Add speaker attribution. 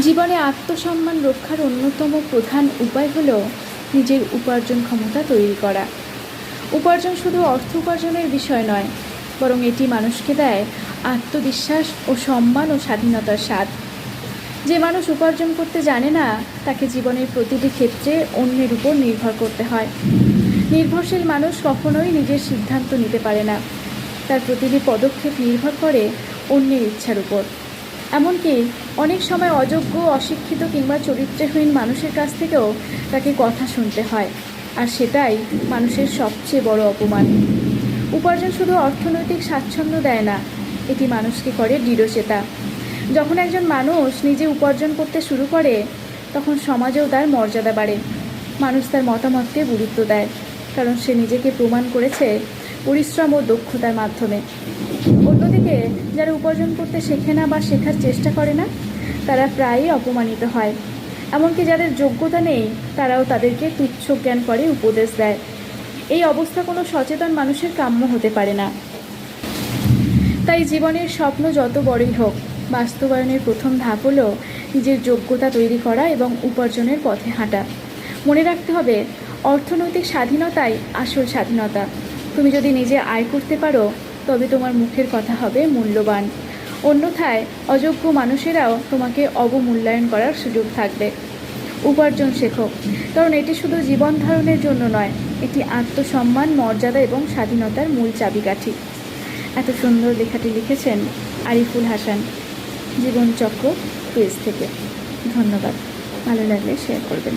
Speaker 1: জীবনে আত্মসম্মান রক্ষার অন্যতম প্রধান উপায় হল নিজের উপার্জন ক্ষমতা তৈরি করা। উপার্জন শুধু অর্থ উপার্জনের বিষয় নয়, বরং এটি মানুষকে দেয় আত্মবিশ্বাস ও সম্মান ও স্বাধীনতার স্বাদ। যে মানুষ উপার্জন করতে জানে না, তাকে জীবনের প্রতিটি ক্ষেত্রে অন্যের উপর নির্ভর করতে হয়। নির্ভরশীল মানুষ কখনোই নিজের সিদ্ধান্ত নিতে পারে না। তার প্রতিটি পদক্ষেপ নির্ভর করে অন্যের ইচ্ছার উপর। এমনকি অনেক সময় অযোগ্য, অশিক্ষিত কিংবা চরিত্রহীন মানুষের কাছ থেকেও তাকে কথা শুনতে হয়, আর সেটাই মানুষের সবচেয়ে বড় অপমান। উপার্জন শুধু অর্থনৈতিক স্বাচ্ছন্দ্য দেয় না, এটি মানুষকে করে দৃঢ়চেতা। যখন একজন মানুষ নিজে উপার্জন করতে শুরু করে, তখন সমাজেও তার মর্যাদা বাড়ে। মানুষ তার মতামতকে গুরুত্ব দেয়, কারণ সে নিজেকে প্রমাণ করেছে পরিশ্রম ও দক্ষতার মাধ্যমে। অন্যদিকে যারা উপার্জন করতে শেখে না বা শেখার চেষ্টা করে না, তারা প্রায়ই অপমানিত হয়। এমনকি যাদের যোগ্যতা নেই, তারাও তাদেরকে তুচ্ছ জ্ঞান করে উপদেশ দেয়। এই অবস্থা কোনো সচেতন মানুষের কাম্য হতে পারে না। তাই জীবনের স্বপ্ন যত বড়ই হোক, বাস্তবায়নের প্রথম ধাপ হলো নিজের যোগ্যতা তৈরি করা এবং উপার্জনের পথে হাঁটা। মনে রাখতে হবে, অর্থনৈতিক স্বাধীনতাই আসল স্বাধীনতা। তুমি যদি নিজে আয় করতে পারো, তবে তোমার মুখের কথা হবে মূল্যবান। অন্যথায় অযোগ্য মানুষেরাও তোমাকে অবমূল্যায়ন করার সুযোগ থাকবে। উপার্জন শেখো, কারণ এটি শুধু জীবন ধারণের জন্য নয়, এটি আত্মসম্মান, মর্যাদা এবং স্বাধীনতার মূল চাবিকাঠি। এত সুন্দর লেখাটি লিখেছেন আরিফুল হাসান, জীবনচক্র পেজ থেকে। ধন্যবাদ। ভালো লাগলে শেয়ার করবেন।